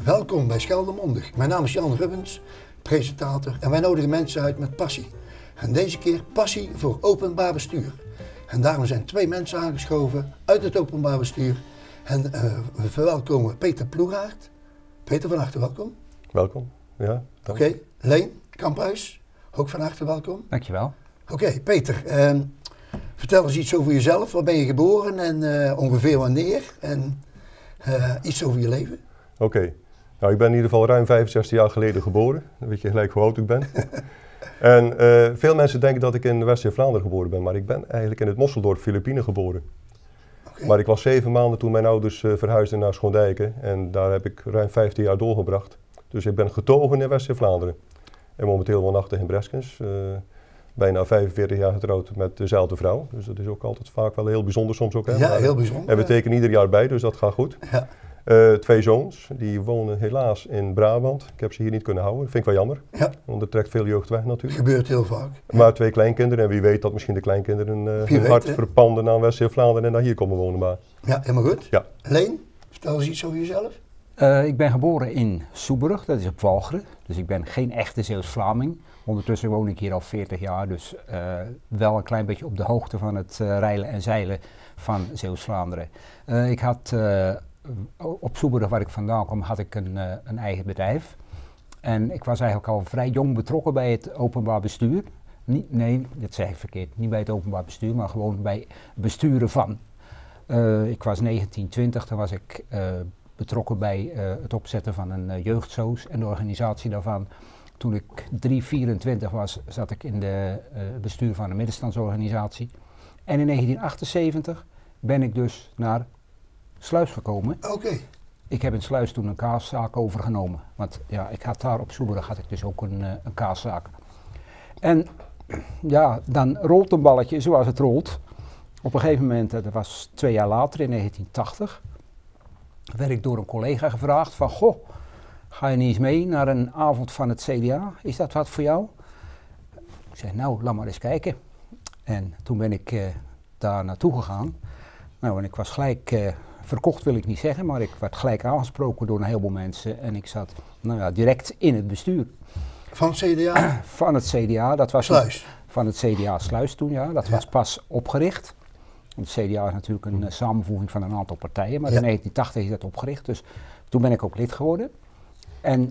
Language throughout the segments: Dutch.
Welkom bij Scheldemondig. Mijn naam is Jan Rubbens, presentator en wij nodigen mensen uit met passie. En deze keer passie voor openbaar bestuur. En daarom zijn twee mensen aangeschoven uit het openbaar bestuur. En we verwelkomen Peter Ploegaert. Peter, van harte welkom. Welkom, ja. Oké, Leen Kamphuis, ook van harte welkom. Dankjewel. Oké, Peter, vertel eens iets over jezelf. Waar ben je geboren en ongeveer wanneer? En iets over je leven. Oké. Nou, ik ben in ieder geval ruim 65 jaar geleden geboren. Dan weet je gelijk hoe oud ik ben. En veel mensen denken dat ik in West-Vlaanderen geboren ben, maar ik ben eigenlijk in het Mosseldorp, Filipijnen geboren. Okay. Maar ik was 7 maanden toen mijn ouders verhuisden naar Schoondijken en daar heb ik ruim 15 jaar doorgebracht. Dus ik ben getogen in West-Vlaanderen. En momenteel woonachtig in Breskens. Bijna 45 jaar getrouwd met dezelfde vrouw. Dus dat is ook altijd vaak wel heel bijzonder soms ook. Hè? Ja, heel bijzonder. En we tekenen ieder jaar bij, dus dat gaat goed. Ja. 2 zoons, die wonen helaas in Brabant. Ik heb ze hier niet kunnen houden, dat vind ik wel jammer. Ja. Want er trekt veel jeugd weg natuurlijk. Gebeurt heel vaak. Maar 2 kleinkinderen en wie weet dat misschien de kleinkinderen hun hart verpanden naar West-Vlaanderen en naar hier komen wonen. Maar... Ja, helemaal goed. Ja. Leen, vertel eens iets over jezelf. Ik ben geboren in Soeburg, dat is op Walcheren. Dus ik ben geen echte Zeeuws-Vlaming. Ondertussen woon ik hier al 40 jaar, dus wel een klein beetje op de hoogte van het reilen en zeilen van Zeeuws-Vlaanderen. Ik had op Soeburg, waar ik vandaan kwam, had ik een eigen bedrijf. En ik was eigenlijk al vrij jong betrokken bij het openbaar bestuur. Nee, dat zeg ik verkeerd. Niet bij het openbaar bestuur, maar gewoon bij besturen van. Ik was 1920, toen was ik betrokken bij het opzetten van een jeugdsoos en de organisatie daarvan. Toen ik 3,24 was, zat ik in de bestuur van een middenstandsorganisatie. En in 1978 ben ik dus naar Sluis gekomen. Oké. Ik heb in Sluis toen een kaaszaak overgenomen. Want ja, ik had daar op Soeburg had ik dus ook een kaaszaak. En ja, dan rolt een balletje zoals het rolt. Op een gegeven moment, dat was 2 jaar later, in 1980, werd ik door een collega gevraagd van, goh, ga je niet eens mee naar een avond van het CDA? Is dat wat voor jou? Ik zei, nou, laat maar eens kijken. En toen ben ik daar naartoe gegaan. Nou, en ik was gelijk, verkocht wil ik niet zeggen, maar ik werd gelijk aangesproken door een heleboel mensen. En ik zat, nou ja, direct in het bestuur. Van het CDA? Van het CDA, dat was Sluis. Van het CDA Sluis toen, ja. Dat was pas opgericht. Het CDA is natuurlijk een samenvoeging van een aantal partijen, maar in 1980 is dat opgericht. Dus toen ben ik ook lid geworden. En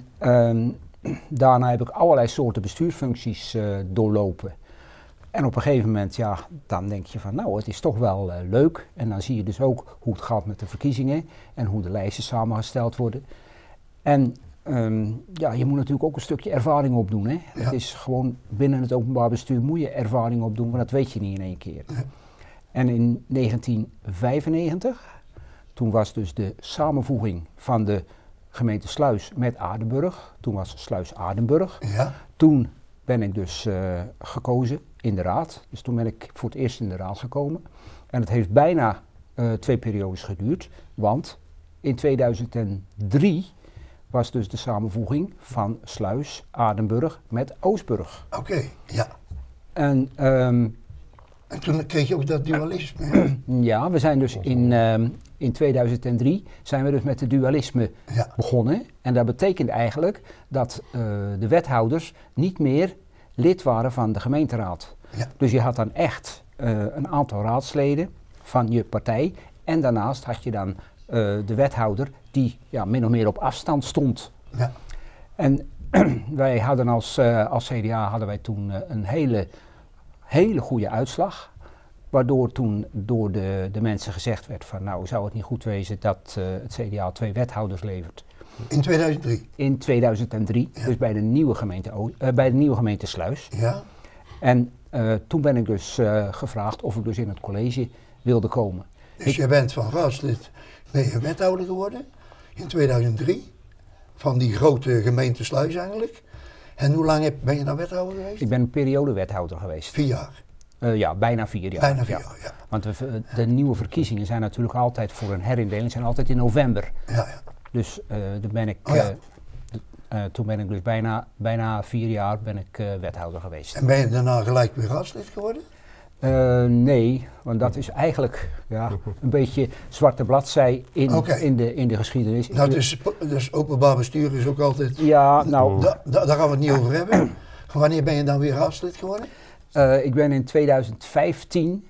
daarna heb ik allerlei soorten bestuursfuncties doorlopen. En op een gegeven moment, ja, dan denk je van, nou, het is toch wel leuk. En dan zie je dus ook hoe het gaat met de verkiezingen en hoe de lijsten samengesteld worden. En ja, je moet natuurlijk ook een stukje ervaring opdoen, hè. Ja. Het is gewoon, binnen het openbaar bestuur moet je ervaring opdoen, want dat weet je niet in 1 keer. Ja. En in 1995, toen was dus de samenvoeging van de gemeente Sluis met Aardenburg. Toen was Sluis Aardenburg. Ja. Toen ben ik dus gekozen in de raad. Dus toen ben ik voor het eerst in de raad gekomen. En het heeft bijna 2 periodes geduurd. Want in 2003 was dus de samenvoeging van Sluis Aardenburg met Oostburg. Oké, ja. En toen kreeg je ook dat dualisme. Ja, we zijn dus in 2003 zijn we dus met het dualisme begonnen. En dat betekent eigenlijk dat de wethouders niet meer lid waren van de gemeenteraad. Ja. Dus je had dan echt een aantal raadsleden van je partij. En daarnaast had je dan de wethouder die ja, min of meer op afstand stond. Ja. En wij hadden als CDA hadden wij toen een hele goede uitslag. Waardoor toen door de mensen gezegd werd van, nou, zou het niet goed wezen dat het CDA 2 wethouders levert. In 2003? In 2003, ja. Dus bij de nieuwe gemeente Sluis. Ja. En toen ben ik dus gevraagd of ik dus in het college wilde komen. Dus je bent van raadslid, ben je wethouder geworden in 2003, van die grote gemeente Sluis eigenlijk. En hoe lang ben je dan wethouder geweest? Ik ben een periode wethouder geweest. 4 jaar? Ja, bijna 4 jaar. Bijna 4 jaar, ja. Want de nieuwe verkiezingen zijn natuurlijk altijd voor een herindeling, zijn altijd in november. Ja, ja. Dus toen ben ik, toen ben ik dus bijna 4 jaar ben ik wethouder geweest. En ben je daarna gelijk weer raadslid geworden? Nee, want dat is eigenlijk een beetje zwarte bladzij in de geschiedenis. Nou, dus openbaar bestuur is ook altijd... Ja, nou... Daar gaan we het niet over hebben. Wanneer ben je dan weer raadslid geworden? Ik ben in 2015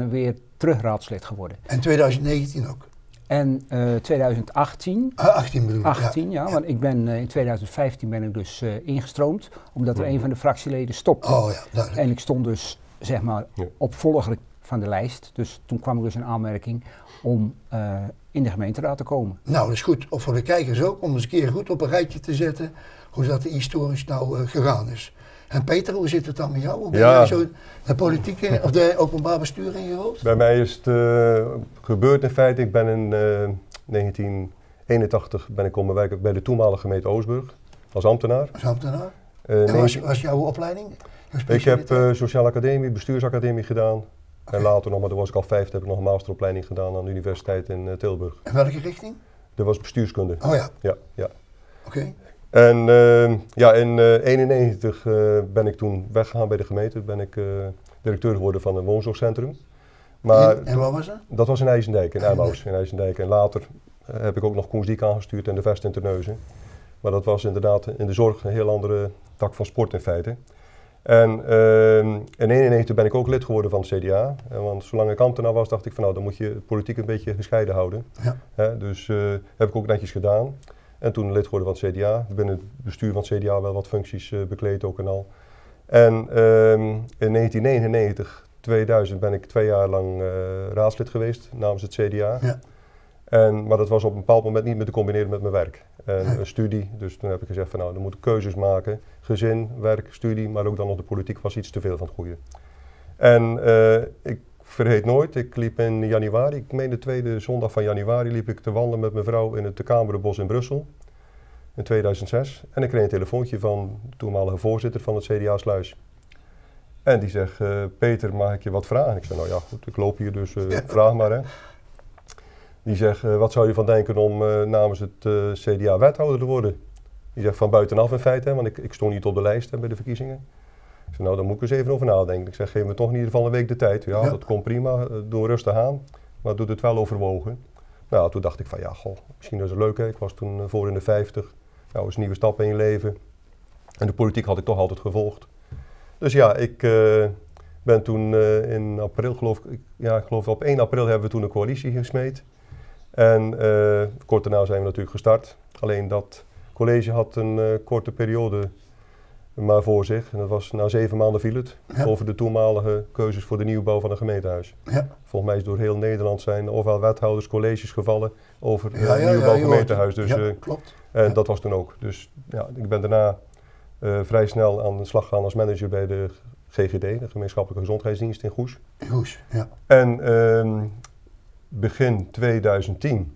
weer terug raadslid geworden. En 2019 ook? En 2018. 18 bedoel ik. 18, ja, want ik ben in 2015 ben ik dus ingestroomd, omdat er een van de fractieleden stopte. Oh ja, duidelijk. En ik stond dus, zeg maar, opvolger van de lijst. Dus toen kwam ik dus in aanmerking om in de gemeenteraad te komen. Nou, dat is goed. Of voor de kijkers ook, om eens een keer goed op een rijtje te zetten hoe dat historisch nou gegaan is. En Peter, hoe zit het dan met jou? Hoe ben jij zo de politiek of de openbaar bestuur ingerold? Bij mij is het gebeurd in feite. Ik ben in 1981 komen werken bij de toenmalige gemeente Oostburg als ambtenaar. Als ambtenaar? En was jouw opleiding? Ik heb sociale academie, bestuursacademie gedaan. Okay. En later nog, maar toen was ik al 50, heb ik nog een masteropleiding gedaan aan de universiteit in Tilburg. En welke richting? Dat was bestuurskunde. Oh ja? Ja. Oké. En in 1991 ben ik toen weggegaan bij de gemeente. Ben ik directeur geworden van een woonzorgcentrum. Maar en waar was dat? Dat was in IJsendijk, in Emmaus. In IJsendijk. En later heb ik ook nog Koensdiek aangestuurd en de Vest in Terneuzen. Maar dat was inderdaad in de zorg een heel andere tak van sport in feite. En in 1991 ben ik ook lid geworden van het CDA. Want zolang ik ambtenaar was, dacht ik van nou, dan moet je politiek een beetje gescheiden houden. Ja. Dus heb ik ook netjes gedaan. En toen lid geworden van het CDA. Binnen het bestuur van het CDA wel wat functies bekleed ook en al. En in 1999, 2000 ben ik 2 jaar lang raadslid geweest namens het CDA. Ja. Maar dat was op een bepaald moment niet meer te combineren met mijn werk. En een studie, dus toen heb ik gezegd van nou, dan moet ik keuzes maken. Gezin, werk, studie, maar ook dan nog de politiek was iets te veel van het goede. En ik vergeet nooit, ik liep in januari, ik meen de 2e zondag van januari, liep ik te wandelen met mijn vrouw in het De Kamerenbos in Brussel. In 2006. En ik kreeg een telefoontje van de toenmalige voorzitter van het CDA Sluis. En die zegt, Peter, mag ik je wat vragen? Ik zei, nou ja goed, ik loop hier, dus vraag maar hè. Die zegt, wat zou je van denken om namens het CDA wethouder te worden? Die zegt, van buitenaf in feite, hè, want ik stond niet op de lijst hè, bij de verkiezingen. Ik zei, nou daar moet ik eens even over nadenken. Ik zeg, geef me toch in ieder geval een week de tijd. Ja, dat komt prima, doe rustig aan, maar doe het wel overwogen. Nou, toen dacht ik van, ja, goh, misschien is het leuk hè. Ik was toen voor in de 50, nou, is een nieuwe stap in je leven. En de politiek had ik toch altijd gevolgd. Dus ja, ik ben toen in april, geloof ik op 1 april hebben we toen een coalitie gesmeed. En kort daarna zijn we natuurlijk gestart. Alleen dat college had een korte periode maar voor zich. En dat was na 7 maanden viel het. Ja. Over de toenmalige keuzes voor de nieuwbouw van een gemeentehuis. Ja. Volgens mij is door heel Nederland zijn ofwel wethouders, colleges gevallen over nieuwbouw gemeentehuis. Dus, klopt. En dat was toen ook. Dus ja, ik ben daarna vrij snel aan de slag gegaan als manager bij de GGD, de Gemeenschappelijke Gezondheidsdienst in Goes. Goes, ja. En begin 2010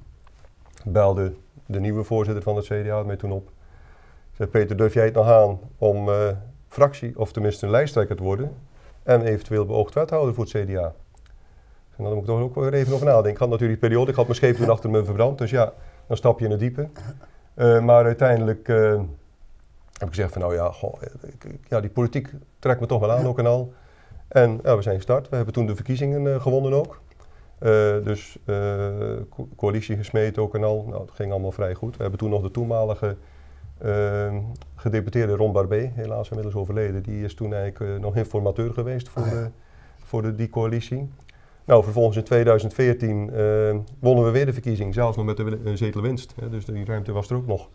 belde de nieuwe voorzitter van het CDA mij toen op. Zei, Peter, durf jij het nog aan om fractie, of tenminste een lijsttrekker te worden en eventueel beoogd wethouder voor het CDA? En dan moet ik toch ook weer even over nadenken. Ik had natuurlijk die periode, ik had mijn scheep toen achter me verbrand, dus ja, dan stap je in het diepe. Maar uiteindelijk heb ik gezegd van nou ja, goh, die politiek trekt me toch wel aan ook en al. En we zijn gestart, we hebben toen de verkiezingen gewonnen ook. Dus coalitie gesmeed ook en al. Nou, dat ging allemaal vrij goed. We hebben toen nog de toenmalige gedeputeerde Ron Barbé, helaas inmiddels overleden. Die is toen eigenlijk nog informateur geweest voor die coalitie. Nou, vervolgens in 2014 wonnen we weer de verkiezing, zelfs nog met een zetelwinst. Hè, dus die ruimte was er ook nog.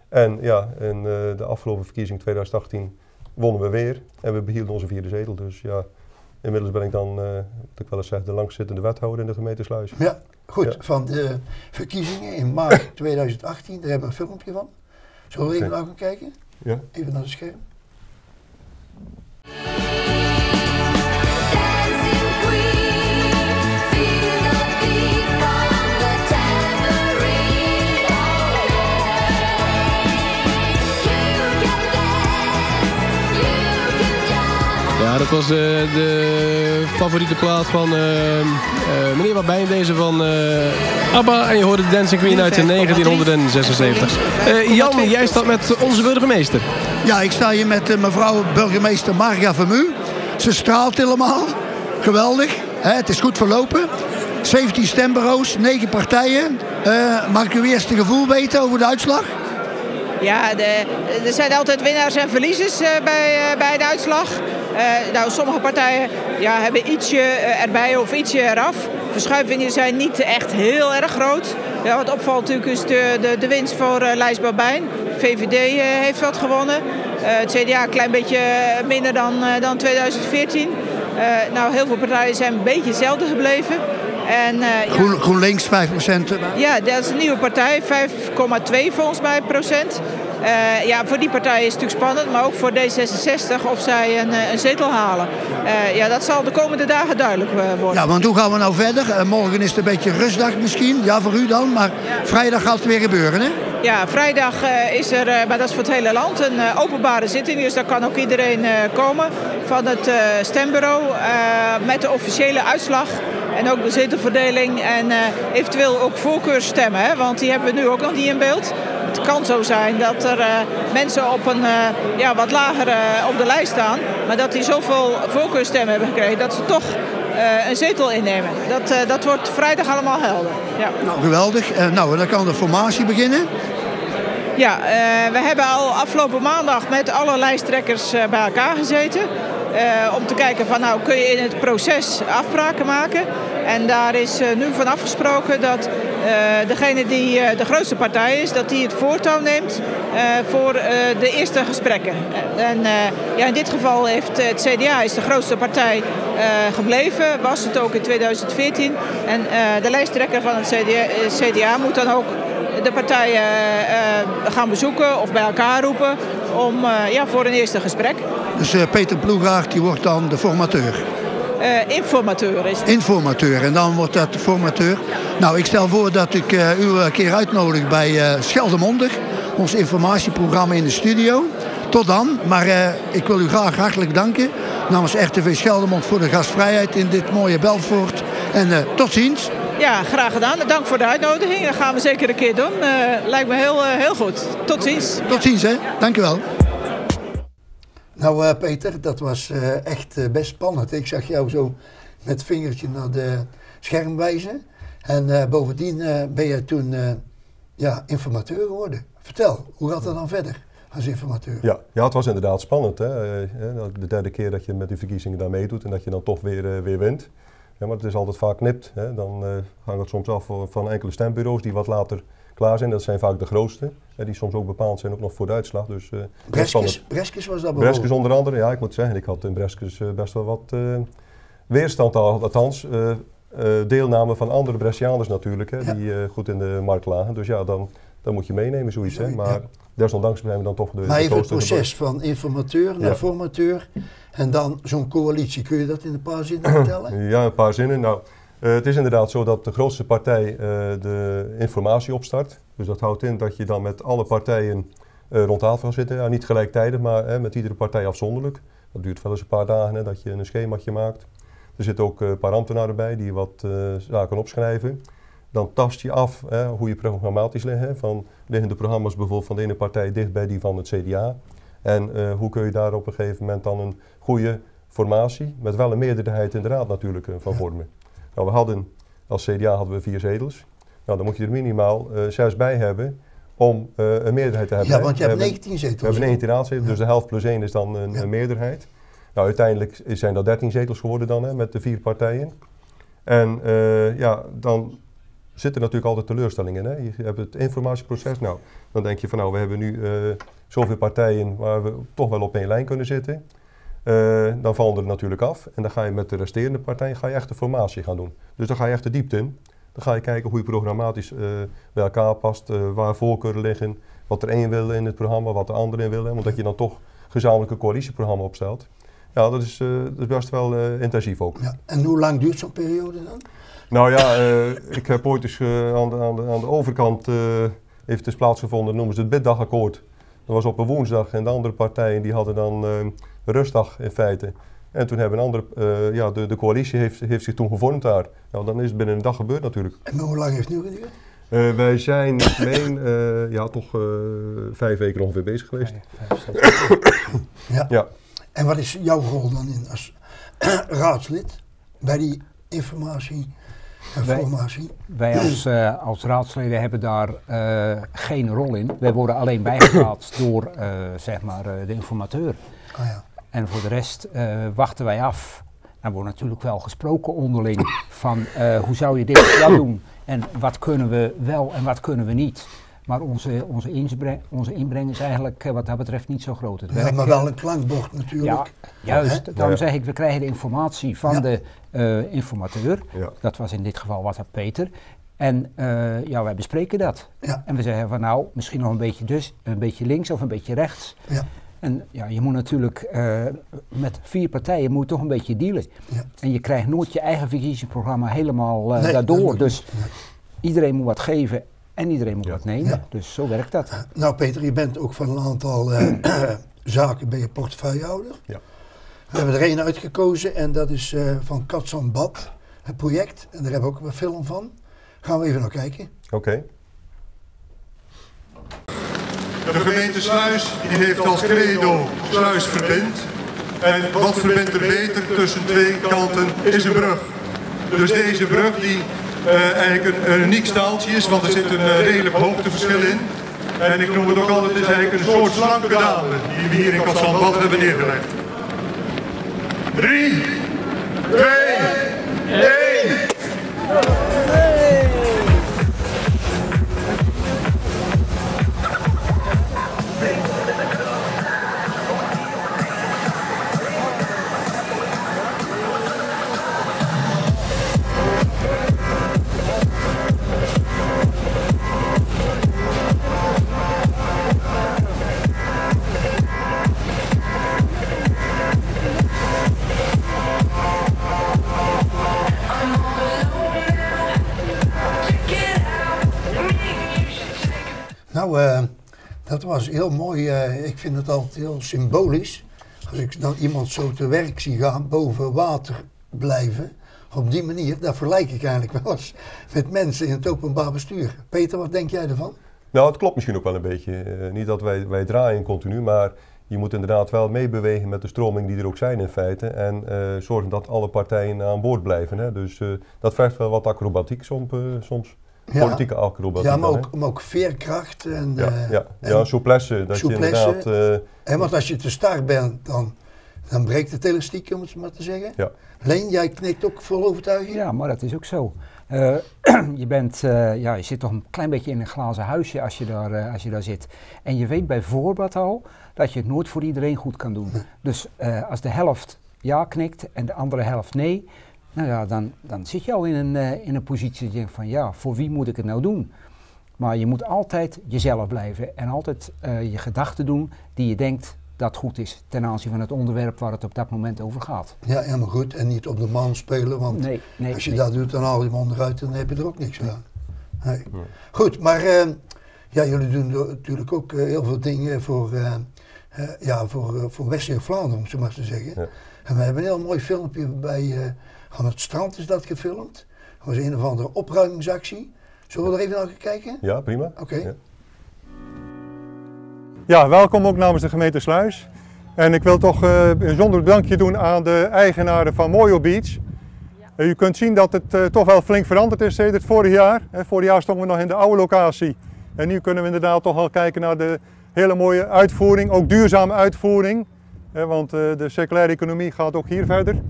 En ja, in de afgelopen verkiezing 2018 wonnen we weer en we behielden onze 4e zetel. Dus ja, inmiddels ben ik dan, wat ik wel eens zeg, de langzittende wethouder in de gemeente Sluis. Ja, goed. Ja. Van de verkiezingen in maart 2018, daar hebben we een filmpje van. Zullen we even naar gaan kijken? Ja. Even naar het scherm. Ja, dat was de favoriete plaat van meneer Wabijn, deze van ABBA. En je hoorde de Dancing Queen uit 1976. Jan, jij staat met onze burgemeester. Ja, ik sta hier met mevrouw burgemeester Marga Vermu. Ze straalt helemaal. Geweldig. Het is goed verlopen. 17 stembureaus, 9 partijen. Mag ik uw eerste gevoel weten over de uitslag? Ja, er zijn altijd winnaars en verliezers bij de uitslag. Nou, sommige partijen hebben ietsje erbij of ietsje eraf. Verschuivingen zijn niet echt heel erg groot. Ja, wat opvalt natuurlijk is de winst voor Lijs Babijn. VVD heeft wat gewonnen. Het CDA een klein beetje minder dan 2014. Nou, heel veel partijen zijn een beetje hetzelfde gebleven. En, GroenLinks 5%. Ja, dat is een nieuwe partij, 5,2 volgens mij procent. Ja, voor die partij is het natuurlijk spannend, maar ook voor D66 of zij een zetel halen. Ja, dat zal de komende dagen duidelijk worden. Ja, want hoe gaan we nou verder? Morgen is het een beetje rustdag misschien, ja voor u dan, maar vrijdag gaat het weer gebeuren, hè? Ja, vrijdag is er, maar dat is voor het hele land, een openbare zitting. Dus daar kan ook iedereen komen van het stembureau met de officiële uitslag. En ook de zetelverdeling en eventueel ook voorkeursstemmen, hè? Want die hebben we nu ook nog niet in beeld. Het kan zo zijn dat er mensen op een wat lager op de lijst staan, maar dat die zoveel voorkeurstemmen hebben gekregen dat ze toch een zetel innemen. Dat wordt vrijdag allemaal helder. Ja. Nou, geweldig. Nou, dan kan de formatie beginnen. Ja, we hebben al afgelopen maandag met alle lijsttrekkers bij elkaar gezeten. Om te kijken van nou kun je in het proces afspraken maken. En daar is nu van afgesproken dat degene die de grootste partij is, dat die het voortouw neemt voor de eerste gesprekken. En in dit geval heeft het CDA is de grootste partij gebleven, was het ook in 2014. En de lijsttrekker van het CDA moet dan ook de partijen gaan bezoeken of bij elkaar roepen om, voor een eerste gesprek. Dus Peter Ploegaert die wordt dan de formateur? Informateur is het. Informateur en dan wordt dat de formateur. Nou, ik stel voor dat ik u een keer uitnodig bij Scheldemondig, ons informatieprogramma in de studio. Tot dan, maar ik wil u graag hartelijk danken namens RTV Scheldemond voor de gastvrijheid in dit mooie Belfort. En tot ziens. Ja, graag gedaan. Dank voor de uitnodiging. Dat gaan we zeker een keer doen. Lijkt me heel goed. Tot ziens. Tot ziens, hè. Dank u wel. Nou Peter, dat was echt best spannend. Ik zag jou zo met het vingertje naar de scherm wijzen. En bovendien ben je toen informateur geworden. Vertel, hoe gaat het dan verder als informateur? Ja, het was inderdaad spannend. Hè? De derde keer dat je met die verkiezingen daar meedoet en dat je dan toch weer wint. Ja, maar het is altijd vaak nipt. Hè? Dan hangt het soms af van enkele stembureaus die wat later klaar zijn. Dat zijn vaak de grootste. Die soms ook bepaald zijn ook nog voor de uitslag. Dus, Breskes was dat Breskes onder andere. Ja, ik moet zeggen, ik had in Breskes best wel wat weerstand. Althans, deelname van andere Brescianers natuurlijk. Hè, die goed in de markt lagen. Dus ja, dan moet je meenemen zoiets. Hè. Maar desondanks zijn we dan toch de Maar even het proces van informateur naar formateur. En dan zo'n coalitie. Kun je dat in een paar zinnen vertellen? Ja, een paar zinnen. Nou, het is inderdaad zo dat de grootste partij de informatie opstart. Dus dat houdt in dat je dan met alle partijen rond tafel gaat zitten. Ja, niet gelijktijdig, maar met iedere partij afzonderlijk. Dat duurt wel eens een paar dagen, hè, dat je een schemaatje maakt. Er zitten ook een paar ambtenaren bij die wat zaken opschrijven. Dan tast je af hoe je programmatisch liggen. Liggen de programma's bijvoorbeeld van de ene partij dicht bij die van het CDA. En hoe kun je daar op een gegeven moment dan een goede formatie, met wel een meerderheid in de raad natuurlijk, van vormen. Nou, als CDA hadden we 4 zetels. Nou, dan moet je er minimaal 6 bij hebben om een meerderheid te hebben. Ja, want je hebt 19 zetels. We hebben 19 raadzetels, dus de helft plus 1 is dan een meerderheid. Nou, uiteindelijk zijn dat 13 zetels geworden dan, met de 4 partijen. En dan zitten natuurlijk altijd teleurstellingen. Hè? Je hebt het informatieproces. Nou, dan denk je van we hebben nu zoveel partijen waar we toch wel op één lijn kunnen zitten. Dan vallen er natuurlijk af. En dan ga je met de resterende partijen echt de formatie gaan doen. Dus dan ga je echt de diepte in. Dan ga je kijken hoe je programmatisch bij elkaar past, waar voorkeuren liggen, wat er één wil in het programma, wat de ander in wil. Omdat je dan toch gezamenlijk een coalitieprogramma opstelt. Ja, dat is best wel intensief ook. Ja. En hoe lang duurt zo'n periode dan? Nou ja, ik heb ooit eens aan de overkant heeft dus plaatsgevonden, noemen ze het Biddagakkoord. Dat was op een woensdag en de andere partijen die hadden dan rustdag in feite. En toen hebben de coalitie heeft zich toen gevormd daar. Nou, dan is het binnen een dag gebeurd natuurlijk. En hoe lang heeft het nu geduurd? Wij zijn, ik meen, toch 5 weken ongeveer bezig geweest. Ja. En wat is jouw rol dan in raadslid bij die informatie en formatie? Wij als raadsleden hebben daar geen rol in. Wij worden alleen bijgepraat door zeg maar, de informateur. Ah, ja. En voor de rest wachten wij af. Er wordt natuurlijk wel gesproken onderling van hoe zou je dit doen en wat kunnen we wel en wat kunnen we niet. Maar onze inbreng is eigenlijk wat dat betreft niet zo groot. Het werk, maar wel een klankbord natuurlijk. Ja, juist. Daarom zeg ik, we krijgen de informatie van de informateur. Ja. Dat was in dit geval Peter. En wij bespreken dat. Ja. En we zeggen van nou, misschien nog een beetje links of een beetje rechts. Ja. En ja, je moet natuurlijk met 4 partijen moet toch een beetje dealen. Ja. En je krijgt nooit je eigen verkiezingsprogramma helemaal daardoor. Dus iedereen moet wat geven en iedereen moet wat nemen. Ja. Dus zo werkt dat. Nou Peter, je bent ook van een aantal zaken ben je portefeuillehouder. Ja. We hebben er één uitgekozen en dat is van Katsanbad, het project. En daar hebben we ook een film van. Gaan we even naar kijken. Oké. De gemeente Sluis die heeft als credo Sluis verbindt. En wat verbindt er beter tussen 2 kanten is een brug. Dus deze brug die eigenlijk een uniek staaltje is, want er zit een redelijk hoogteverschil in. En ik noem het ook altijd, het is eigenlijk een soort slangpedalen die we hier in Katsanbad hebben neergelegd. 3, 2, 1. Nou, dat was heel mooi. Ik vind het altijd heel symbolisch. Als ik dan iemand zo te werk zie gaan, boven water blijven. Op die manier, dat vergelijk ik eigenlijk wel eens met mensen in het openbaar bestuur. Peter, wat denk jij ervan? Nou, het klopt misschien ook wel een beetje. Niet dat wij draaien continu, maar je moet inderdaad wel meebewegen met de stroming die er ook zijn in feite. En zorgen dat alle partijen aan boord blijven. Hè. Dus dat vergt wel wat acrobatiek soms. Politieke acrobatiek. Ja, maar ook veerkracht en souplesse. Dat souplesse. Je inderdaad... want als je te start bent, dan breekt het elastiek, om het maar te zeggen. Ja. Leen, jij knikt ook vol overtuiging? Ja, maar dat is ook zo. Je zit toch een klein beetje in een glazen huisje als je daar zit. En je weet bijvoorbeeld al dat je het nooit voor iedereen goed kan doen. Dus als de helft ja knikt en de andere helft nee, nou ja, dan zit je al in een positie dat je denkt van ja, voor wie moet ik het nou doen? Maar je moet altijd jezelf blijven en altijd je gedachten doen die je denkt dat goed is ten aanzien van het onderwerp waar het op dat moment over gaat. Ja, helemaal goed. En niet op de man spelen, want als je dat doet, dan haal je hem onderuit en dan heb je er ook niks aan. Nee. Ja. Goed, maar jullie doen natuurlijk ook heel veel dingen voor West-Vlaanderen, om zo maar te zeggen. Ja. En we hebben een heel mooi filmpje bij aan het strand is dat gefilmd. Dat was een of andere opruimingsactie. Zullen we er even naar kijken? Ja, prima. Oké. Okay. Ja. Ja, welkom ook namens de gemeente Sluis. En ik wil toch een bijzonder bedankje doen aan de eigenaren van Mojo Beach. Ja. U kunt zien dat het toch wel flink veranderd is sinds het vorig jaar. Vorig jaar stonden we nog in de oude locatie. En nu kunnen we inderdaad toch wel kijken naar de hele mooie uitvoering, ook duurzame uitvoering. Want de circulaire economie gaat ook hier verder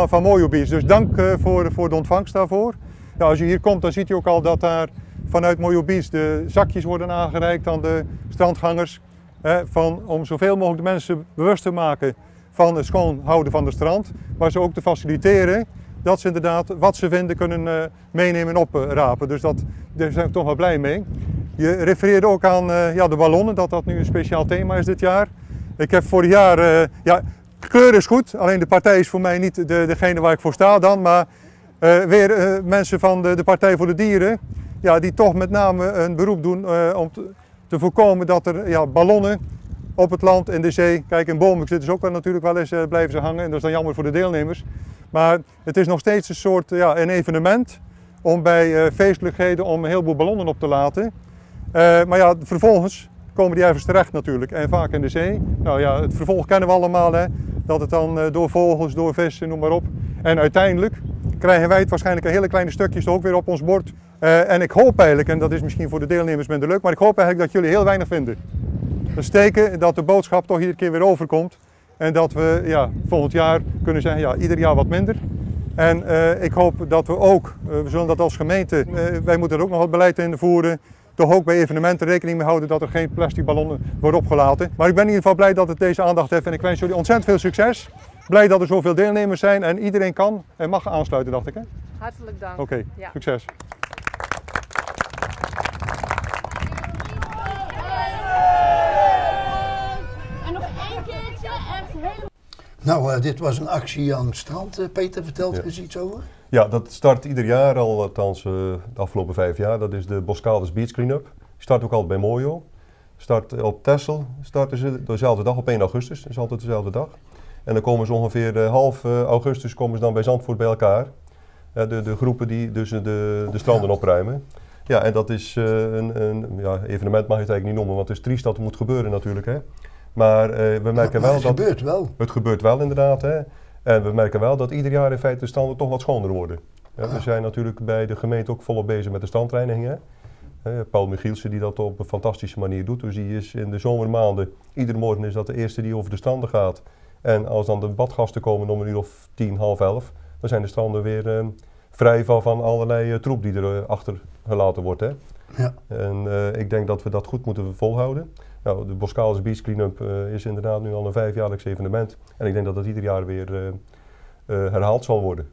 van Mojo Beach. Dus dank voor de ontvangst daarvoor. Ja, als u hier komt, dan ziet u ook al dat daar vanuit Mojo Beach de zakjes worden aangereikt aan de strandgangers. Om zoveel mogelijk de mensen bewust te maken van het schoonhouden van het strand. Maar ze ook te faciliteren dat ze inderdaad wat ze vinden kunnen meenemen en oprapen. Dus daar zijn we toch wel blij mee. Je refereerde ook aan de ballonnen, dat nu een speciaal thema is dit jaar. Ik heb vorig jaar, kleur is goed, alleen de partij is voor mij niet degene waar ik voor sta dan. Maar weer mensen van de Partij voor de Dieren, die toch met name een beroep doen om te voorkomen dat er ballonnen op het land en de zee, kijk in Bomen zitten ze ook wel natuurlijk wel eens, blijven ze hangen en dat is dan jammer voor de deelnemers. Maar het is nog steeds een soort een evenement om bij feestelijkheden om een heleboel ballonnen op te laten. Maar vervolgens komen die ergens terecht natuurlijk en vaak in de zee. Nou ja, het vervolg kennen we allemaal. Hè. dat het dan door vogels, door vissen, noem maar op. En uiteindelijk krijgen wij het waarschijnlijk in hele kleine stukjes ook weer op ons bord. En ik hoop eigenlijk, en dat is misschien voor de deelnemers minder leuk, maar ik hoop eigenlijk dat jullie heel weinig vinden. Dat is teken dat de boodschap toch iedere keer weer overkomt. En dat we volgend jaar kunnen zeggen, ieder jaar wat minder. En ik hoop dat we ook, we zullen dat als gemeente, wij moeten er ook nog wat beleid in voeren. Toch ook bij evenementen rekening mee houden dat er geen plastic ballonnen worden opgelaten. Maar ik ben in ieder geval blij dat het deze aandacht heeft en ik wens jullie ontzettend veel succes. Blij dat er zoveel deelnemers zijn en iedereen kan en mag aansluiten, dacht ik. Hè? Hartelijk dank. Oké, succes. En nog één keertje, echt helemaal... Nou, dit was een actie aan het strand. Peter, vertelt er eens iets over? Ja, dat start ieder jaar al, althans de afgelopen 5 jaar. Dat is de Boscades Beach Cleanup. Die start ook altijd bij Mojo. Start op Texel, starten ze dezelfde dag op 1 augustus. Dat is altijd dezelfde dag. En dan komen ze ongeveer half augustus komen ze dan bij Zandvoort bij elkaar. De groepen die dus de stranden opruimen. Ja, en dat is een evenement mag je het eigenlijk niet noemen, want het is triest dat het moet gebeuren natuurlijk. Hè. Maar we merken wel dat... Het gebeurt wel. Het gebeurt wel inderdaad. Hè. En we merken wel dat ieder jaar in feite de stranden toch wat schoner worden. Ja, we zijn natuurlijk bij de gemeente ook volop bezig met de strandreinigingen. Paul Michielsen die dat op een fantastische manier doet. Dus die is in de zomermaanden, iedere morgen is dat de eerste die over de stranden gaat. En als dan de badgasten komen om 10:30, 11:30, dan zijn de stranden weer vrij van allerlei troep die er achtergelaten wordt. Hè. Ja. En ik denk dat we dat goed moeten volhouden. Nou, de Boscales Beach Cleanup is inderdaad nu al een 5-jaarlijks evenement. En ik denk dat dat ieder jaar weer herhaald zal worden.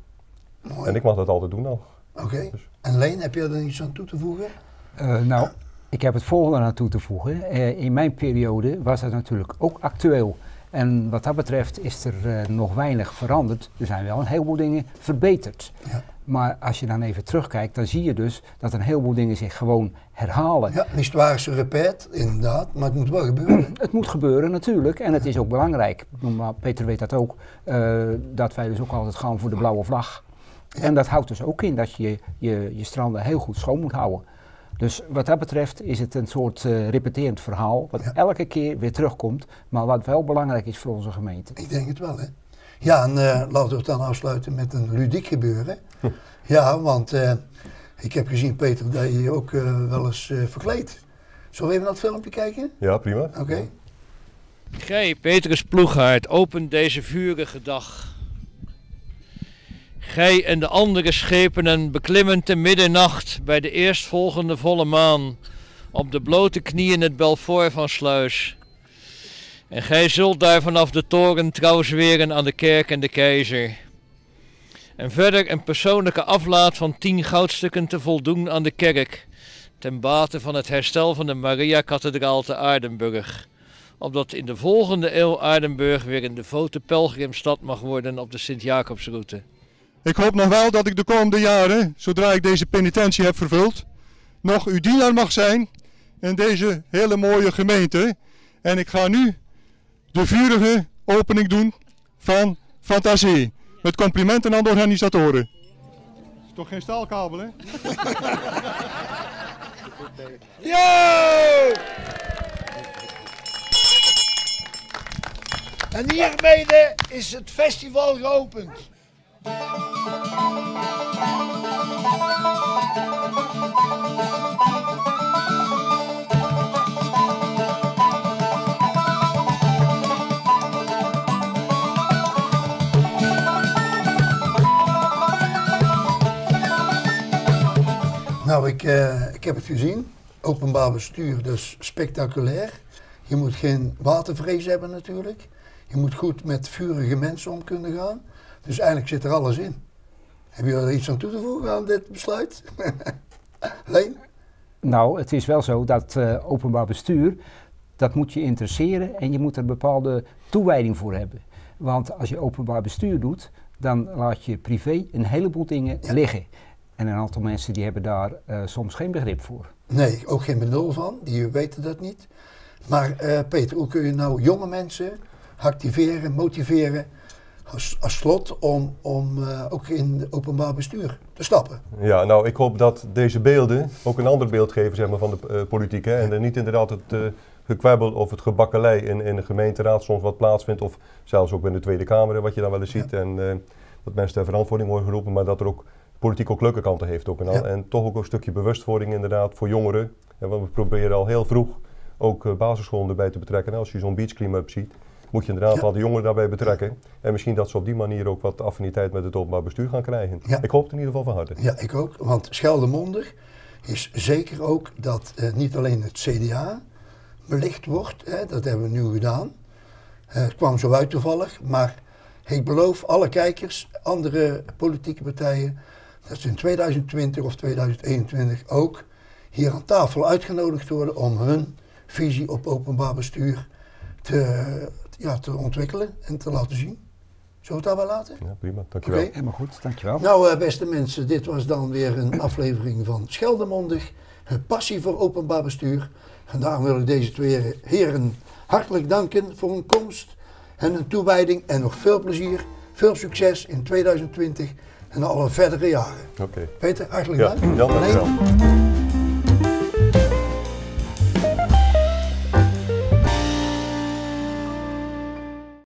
Mooi. En ik mag dat altijd doen nog. Oké. Dus. En Leen, heb je er iets aan toe te voegen? Nou, ik heb het volgende aan toe te voegen. In mijn periode was het natuurlijk ook actueel. En wat dat betreft is er nog weinig veranderd. Er zijn wel een heleboel dingen verbeterd. Ja. Maar als je dan even terugkijkt, dan zie je dus dat een heleboel dingen zich gewoon herhalen. Ja, histoire repet, inderdaad, maar het moet wel gebeuren. Het moet gebeuren natuurlijk en het is ook belangrijk. Peter weet dat ook, dat wij dus ook altijd gaan voor de blauwe vlag. Ja. En dat houdt dus ook in dat je je stranden heel goed schoon moet houden. Dus wat dat betreft is het een soort repeterend verhaal, wat elke keer weer terugkomt, maar wat wel belangrijk is voor onze gemeente. Ik denk het wel, hè. Ja, en laten we het dan afsluiten met een ludiek gebeuren. Ja, want ik heb gezien, Peter, dat je je ook wel eens verkleedt. Zullen we even naar het filmpje kijken? Ja, prima. Oké. Okay. Gij, Petrus Ploeghaard, opent deze vurige dag. Gij en de andere schepenen beklimmen te middernacht bij de eerstvolgende volle maan op de blote knieën het Belfort van Sluis. En gij zult daar vanaf de toren trouw zweren aan de kerk en de keizer. En verder een persoonlijke aflaat van 10 goudstukken te voldoen aan de kerk, ten bate van het herstel van de Maria-kathedraal te Aardenburg, opdat in de volgende eeuw Aardenburg weer een devote pelgrimstad mag worden op de Sint-Jacobsroute. Ik hoop nog wel dat ik de komende jaren, zodra ik deze penitentie heb vervuld, nog uw dienaar mag zijn in deze hele mooie gemeente. En ik ga nu de vurige opening doen van Fantasie. Met complimenten aan de organisatoren. Is toch geen staalkabel, hè? Yo! En hiermee is het festival geopend. Nou, ik heb het gezien. Openbaar bestuur, dus spectaculair. Je moet geen watervrees hebben natuurlijk. Je moet goed met vurige mensen om kunnen gaan. Dus eigenlijk zit er alles in. Heb je er iets aan toe te voegen aan dit besluit? Leen? Nou, het is wel zo dat openbaar bestuur, dat moet je interesseren en je moet er een bepaalde toewijding voor hebben. Want als je openbaar bestuur doet, dan laat je privé een heleboel dingen liggen. En een aantal mensen die hebben daar soms geen begrip voor. Nee, ook geen benul van, die weten dat niet. Maar Peter, hoe kun je nou jonge mensen activeren, motiveren als slot om ook in het openbaar bestuur te stappen. Ja, nou ik hoop dat deze beelden ook een ander beeld geven zeg maar, van de politiek. Hè? En niet inderdaad het gekwebbel of het gebakkelei in de gemeenteraad soms wat plaatsvindt. Of zelfs ook in de Tweede Kamer wat je dan wel eens ziet. En dat mensen ter verantwoording worden geroepen. Maar dat er ook politiek ook leuke kanten heeft. Ook en toch ook een stukje bewustwording inderdaad voor jongeren. En we proberen al heel vroeg ook basisscholen erbij te betrekken. Als je zo'n beach clean-up ziet, moet je inderdaad al de jongeren daarbij betrekken. En misschien dat ze op die manier ook wat affiniteit met het openbaar bestuur gaan krijgen. Ja. Ik hoop het in ieder geval van harte. Ja, ik ook. Want Scheldemondig is zeker ook dat niet alleen het CDA belicht wordt. Dat hebben we nu gedaan. Het kwam zo uit toevallig. Maar ik beloof alle kijkers, andere politieke partijen, dat ze in 2020 of 2021 ook hier aan tafel uitgenodigd worden om hun visie op openbaar bestuur te ontwikkelen en te laten zien. Zullen we het daarbij laten? Ja, prima. Dankjewel. Okay. Helemaal goed, dankjewel. Nou, beste mensen, dit was dan weer een aflevering van Scheldemondig, passie voor openbaar bestuur. En daarom wil ik deze twee heren hartelijk danken voor hun komst en hun toewijding en nog veel plezier, veel succes in 2020 en alle verdere jaren. Okay. Peter, hartelijk dank. Ja, dankjewel.